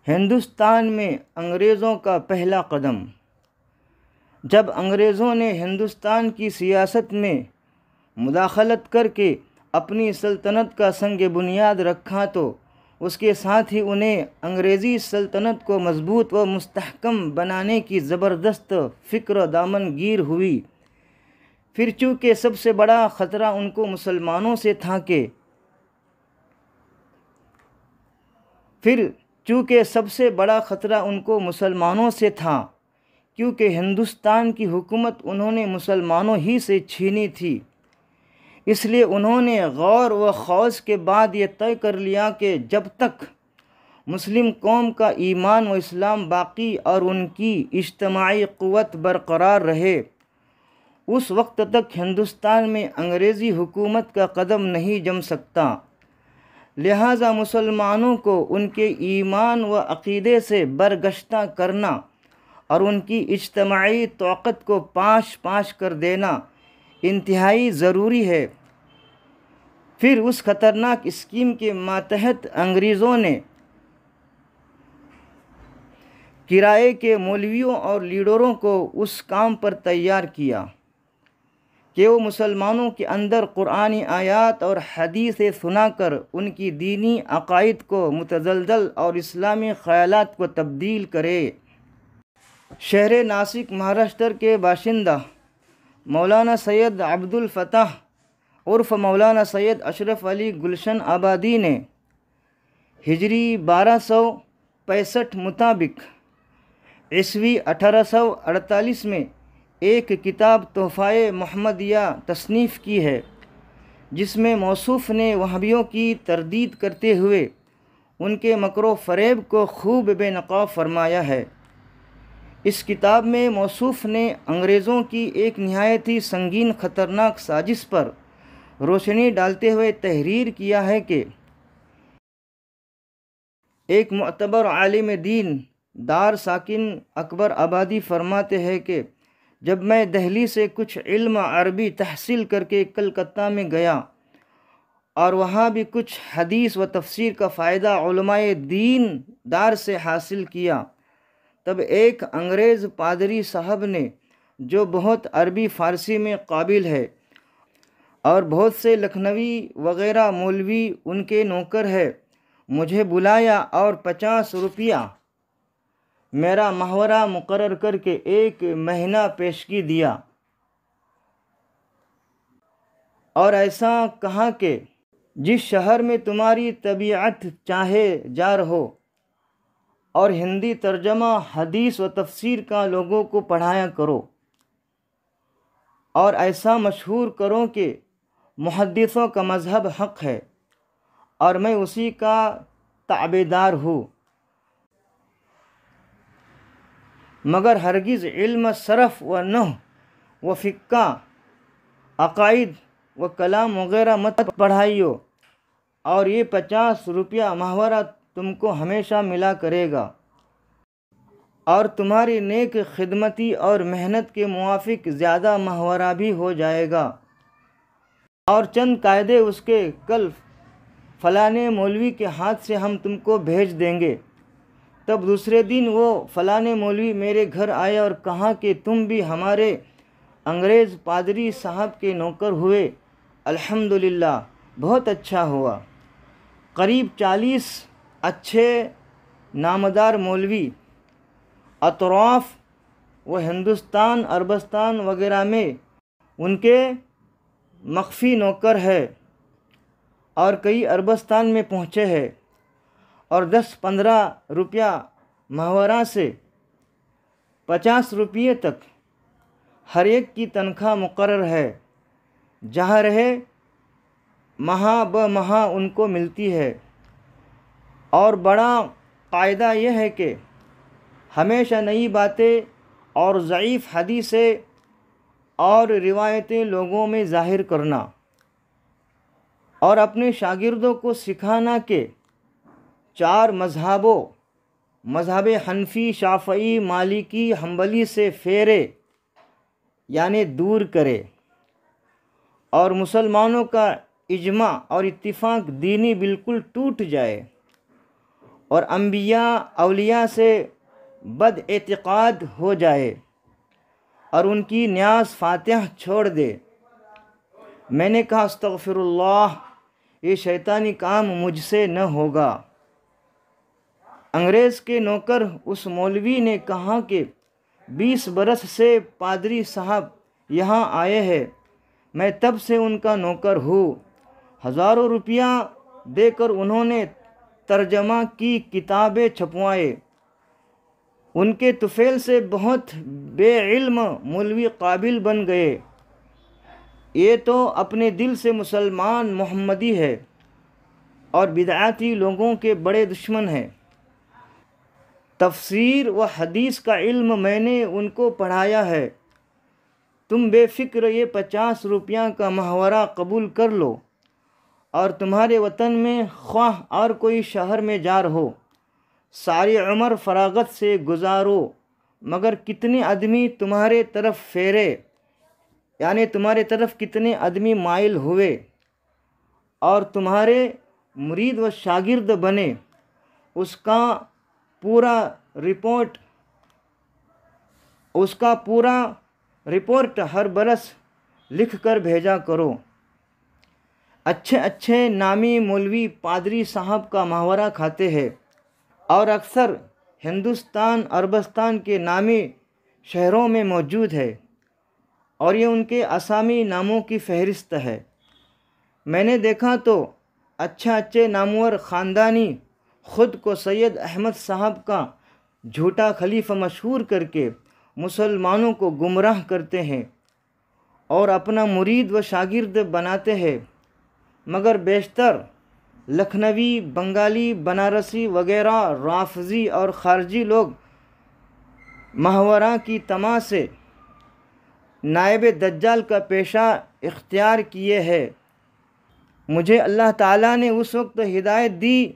ہندوستان میں انگریزوں کا پہلا قدم۔ جب انگریزوں نے ہندوستان کی سیاست میں مداخلت کر کے اپنی سلطنت کا سنگ بنیاد رکھا تو اس کے ساتھ ہی انہیں انگریزی سلطنت کو مضبوط و مستحکم بنانے کی زبردست فکر دامن گیر ہوئی۔ پھر چونکہ سب سے بڑا خطرہ ان کو مسلمانوں سے تھا کیونکہ ہندوستان کی حکومت انہوں نے مسلمانوں ہی سے چھینی تھی، اس لیے انہوں نے غور و خوض کے بعد یہ طے کر لیا کہ جب تک مسلم قوم کا ایمان و اسلام باقی اور ان کی اجتماعی قوت برقرار رہے، اس وقت تک ہندوستان میں انگریزی حکومت کا قدم نہیں جم سکتا۔ لہٰذا مسلمانوں کو ان کے ایمان و عقیدے سے برگشتہ کرنا اور ان کی اجتماعی طاقت کو پاش پاش کر دینا انتہائی ضروری ہے۔ پھر اس خطرناک اسکیم کے ماتحت انگریزوں نے کرائے کے مولویوں اور لیڈروں کو اس کام پر تیار کیا کہ وہ مسلمانوں کے اندر قرآنی آیات اور حدیثیں سنا کر ان کی دینی عقائد کو متزلزل اور اسلامی خیالات کو تبدیل کرے۔ شہر ناسک مہاراشٹر کے باشندہ مولانا سید عبد الفتاح عرف مولانا سید اشرف علی گلشن آبادی نے ہجری 1265 مطابق عیسوی 1848 میں ایک کتاب تحفۂ محمدیہ تصنیف کی ہے، جس میں موصوف نے وہابیوں کی تردید کرتے ہوئے ان کے مکر و فریب کو خوب بے نقاب فرمایا ہے۔ اس کتاب میں موصوف نے انگریزوں کی ایک نہایت ہی سنگین خطرناک سازش پر روشنی ڈالتے ہوئے تحریر کیا ہے کہ ایک معتبر عالم دین دار ساکن اکبر آبادی فرماتے ہیں کہ جب میں دہلی سے کچھ علم عربی تحصیل کر کے کلکتہ میں گیا اور وہاں بھی کچھ حدیث و تفسیر کا فائدہ علماء دین دار سے حاصل کیا، تب ایک انگریز پادری صاحب نے، جو بہت عربی فارسی میں قابل ہے اور بہت سے لکھنوی وغیرہ مولوی ان کے نوکر ہے، مجھے بلایا اور 50 روپیہ میرا محاورہ مقرر کر کے 1 مہینہ پیشگی دیا اور ایسا کہا کہ جس شہر میں تمہاری طبیعت چاہے جا رہو اور ہندی ترجمہ حدیث و تفسیر کا لوگوں کو پڑھایا کرو اور ایسا مشہور کرو کہ محدثوں کا مذہب حق ہے اور میں اسی کا تابعدار ہوں، مگر ہرگز علم صرف و نحو و فقہ، عقائد و کلام وغیرہ مت پڑھائیو، اور یہ 50 روپیہ محاورہ تم کو ہمیشہ ملا کرے گا اور تمہاری نیک خدمتی اور محنت کے موافق زیادہ محاورہ بھی ہو جائے گا، اور چند قاعدے اس کے کل فلانے مولوی کے ہاتھ سے ہم تم کو بھیج دیں گے۔ تب دوسرے دن وہ فلانے مولوی میرے گھر آئے اور کہا کہ تم بھی ہمارے انگریز پادری صاحب کے نوکر ہوئے، الحمدللہ بہت اچھا ہوا۔ قریب 40 اچھے نامدار مولوی اطراف و ہندوستان، عربستان وغیرہ میں ان کے مخفی نوکر ہے اور کئی عربستان میں پہنچے ہیں، اور 10-15 روپیہ محاورہ سے 50 روپیے تک ہر ایک کی تنخواہ مقرر ہے، جہاں رہے ماہ بہ ماہ ان کو ملتی ہے۔ اور بڑا قاعدہ یہ ہے کہ ہمیشہ نئی باتیں اور ضعیف حدیثیں اور روایتیں لوگوں میں ظاہر کرنا اور اپنے شاگردوں کو سکھانا کہ 4 مذہبوں مذہب حنفی، شافعی، مالکی، حنبلی سے پھیرے یعنی دور کرے اور مسلمانوں کا اجماع اور اتفاق دینی بالکل ٹوٹ جائے اور انبیاء اولیاء سے بد اعتقاد ہو جائے اور ان کی نیاز فاتح چھوڑ دے۔ میں نے کہا استغفر اللہ، یہ شیطانی کام مجھ سے نہ ہوگا۔ انگریز کے نوکر اس مولوی نے کہا کہ 20 برس سے پادری صاحب یہاں آئے ہیں، میں تب سے ان کا نوکر ہوں۔ ہزاروں روپیہ دے کر انہوں نے ترجمہ کی کتابیں چھپوائے۔ ان کے طفیل سے بہت بے علم مولوی قابل بن گئے۔ یہ تو اپنے دل سے مسلمان محمدی ہے اور بدعاتی لوگوں کے بڑے دشمن ہیں۔ تفسیر و حدیث کا علم میں نے ان کو پڑھایا ہے۔ تم بے فکر یہ 50 روپیہ کا محورہ قبول کر لو اور تمہارے وطن میں خواہ اور کوئی شہر میں جا رہو، ساری عمر فراغت سے گزارو، مگر کتنے آدمی تمہارے طرف پھیرے، یعنی تمہارے طرف کتنے آدمی مائل ہوئے اور تمہارے مرید و شاگرد بنے، اس کا پورا رپورٹ ہر برس لکھ کر بھیجا کرو۔ اچھے اچھے نامی مولوی پادری صاحب کا محاورہ کھاتے ہیں اور اکثر ہندوستان عربستان کے نامی شہروں میں موجود ہے، اور یہ ان کے اسامی ناموں کی فہرست ہے۔ میں نے دیکھا تو اچھے نامور خاندانی خود کو سید احمد صاحب کا جھوٹا خلیفہ مشہور کر کے مسلمانوں کو گمراہ کرتے ہیں اور اپنا مرید و شاگرد بناتے ہیں، مگر بیشتر لکھنوی، بنگالی، بنارسی وغیرہ رافضی اور خارجی لوگ محاورہ کی طمع سے نائب دجال کا پیشہ اختیار کیے ہیں۔ مجھے اللہ تعالیٰ نے اس وقت ہدایت دی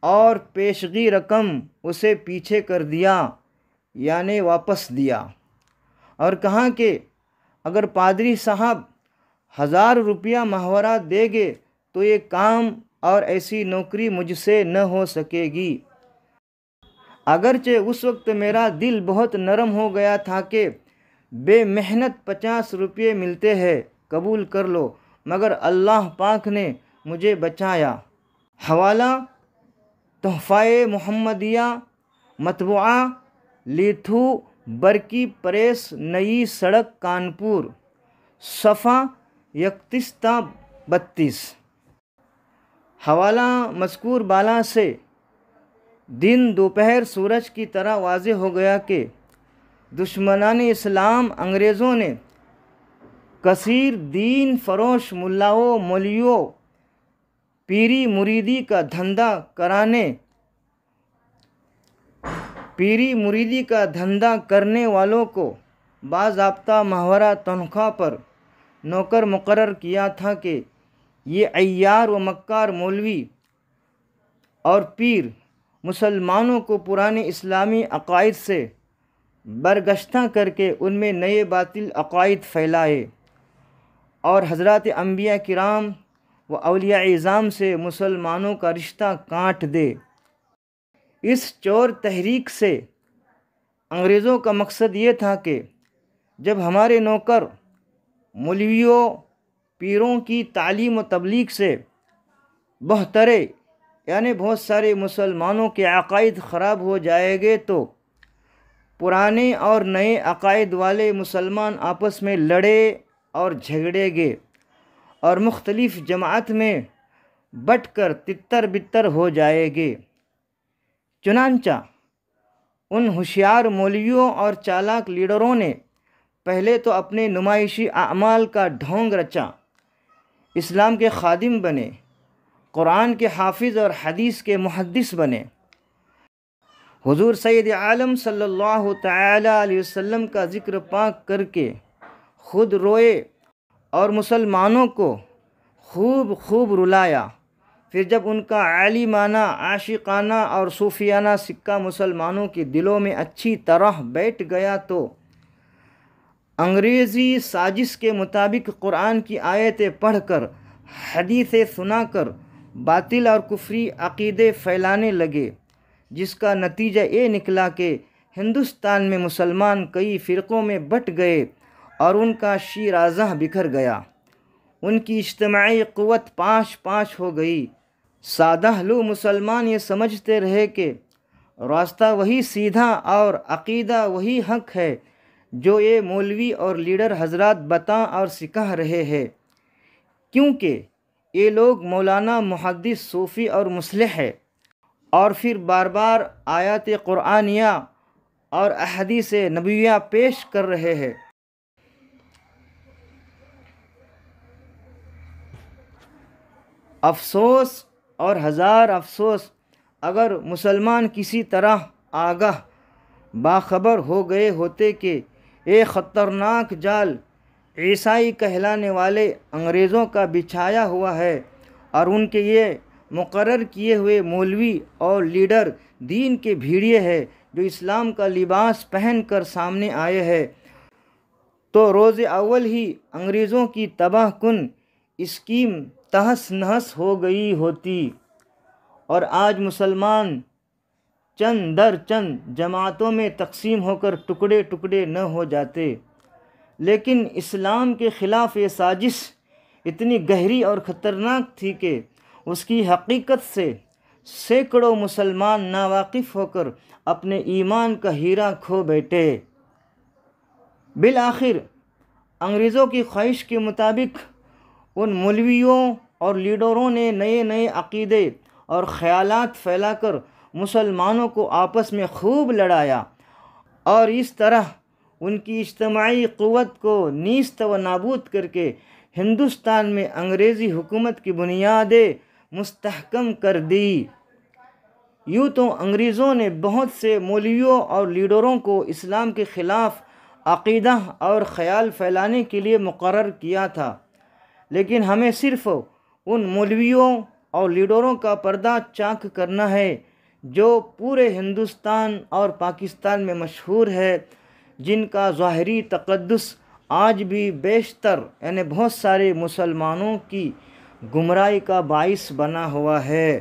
اور پیشگی رقم اسے پیچھے کر دیا، یعنی واپس دیا، اور کہا کہ اگر پادری صاحب 1000 روپیہ محاورہ دے گے تو یہ کام اور ایسی نوکری مجھ سے نہ ہو سکے گی۔ اگرچہ اس وقت میرا دل بہت نرم ہو گیا تھا کہ بے محنت 50 روپے ملتے ہیں، قبول کر لو، مگر اللہ پاک نے مجھے بچایا۔ حوالہ تحفہ محمدیہ، مطبوعہ لیتھو برکی پریس، نئی سڑک، کانپور، صفحہ 31 تا 32۔ حوالہ مذکور بالا سے دن دوپہر سورج کی طرح واضح ہو گیا کہ دشمنان اسلام انگریزوں نے کثیر دین فروش ملاؤں، مولویوں، پیری مریدی کا دھندہ کرنے والوں کو باضابطہ محاورہ تنخواہ پر نوکر مقرر کیا تھا کہ یہ عیار و مکار مولوی اور پیر مسلمانوں کو پرانے اسلامی عقائد سے برگشتہ کر کے ان میں نئے باطل عقائد پھیلائے اور حضرات انبیاء کرام و اولیاء اعظام سے مسلمانوں کا رشتہ کاٹ دے۔ اس چور تحریک سے انگریزوں کا مقصد یہ تھا کہ جب ہمارے نوکر مولویوں، پیروں کی تعلیم و تبلیغ سے بہترے، یعنی بہت سارے مسلمانوں کے عقائد خراب ہو جائیں گے تو پرانے اور نئے عقائد والے مسلمان آپس میں لڑے اور جھگڑیں گے اور مختلف جماعت میں بٹ کر تتر بتر ہو جائیں گے۔ چنانچہ ان ہوشیار مولویوں اور چالاک لیڈروں نے پہلے تو اپنے نمائشی اعمال کا ڈھونگ رچا، اسلام کے خادم بنے، قرآن کے حافظ اور حدیث کے محدث بنے، حضور سید عالم صلی اللہ تعالی علیہ وسلم کا ذکر پاک کر کے خود روئے اور مسلمانوں کو خوب رلایا۔ پھر جب ان کا عالمانہ، عاشقانہ اور صوفیانہ سکہ مسلمانوں کے دلوں میں اچھی طرح بیٹھ گیا تو انگریزی سازش کے مطابق قرآن کی آیتیں پڑھ کر، حدیثیں سنا کر باطل اور کفری عقیدے پھیلانے لگے، جس کا نتیجہ یہ نکلا کہ ہندوستان میں مسلمان کئی فرقوں میں بٹ گئے اور ان کا شیرازہ بکھر گیا۔ ان کی اجتماعی قوت 5 ہو گئی۔ سادہ لو مسلمان یہ سمجھتے رہے کہ راستہ وہی سیدھا اور عقیدہ وہی حق ہے جو یہ مولوی اور لیڈر حضرات بتا اور سکھا رہے ہیں، کیونکہ یہ لوگ مولانا، محدث، صوفی اور مصلح ہے، اور پھر بار بار آیات قرآنیہ اور احادیث نبویہ پیش کر رہے ہیں۔ افسوس اور ہزار افسوس، اگر مسلمان کسی طرح آگاہ باخبر ہو گئے ہوتے کہ ایک خطرناک جال عیسائی کہلانے والے انگریزوں کا بچھایا ہوا ہے اور ان کے یہ مقرر کیے ہوئے مولوی اور لیڈر دین کے بھیڑیے ہیں جو اسلام کا لباس پہن کر سامنے آئے ہیں، تو روز اول ہی انگریزوں کی تباہ کن اسکیم تہس نہس ہو گئی ہوتی، اور آج مسلمان چند در چند جماعتوں میں تقسیم ہو کر ٹکڑے ٹکڑے نہ ہو جاتے۔ لیکن اسلام کے خلاف یہ سازش اتنی گہری اور خطرناک تھی کہ اس کی حقیقت سے سینکڑوں مسلمان ناواقف ہو کر اپنے ایمان کا ہیرا کھو بیٹھے۔ بالآخر انگریزوں کی خواہش کے مطابق ان مولویوں اور لیڈروں نے نئے عقیدے اور خیالات پھیلا کر مسلمانوں کو آپس میں خوب لڑایا، اور اس طرح ان کی اجتماعی قوت کو نیست و نابود کر کے ہندوستان میں انگریزی حکومت کی بنیادیں مستحکم کر دی۔ یوں تو انگریزوں نے بہت سے مولویوں اور لیڈروں کو اسلام کے خلاف عقیدہ اور خیال پھیلانے کے لیے مقرر کیا تھا، لیکن ہمیں صرف ان مولویوں اور لیڈروں کا پردہ چاک کرنا ہے جو پورے ہندوستان اور پاکستان میں مشہور ہے، جن کا ظاہری تقدس آج بھی بیشتر بہت سارے مسلمانوں کی گمراہی کا باعث بنا ہوا ہے۔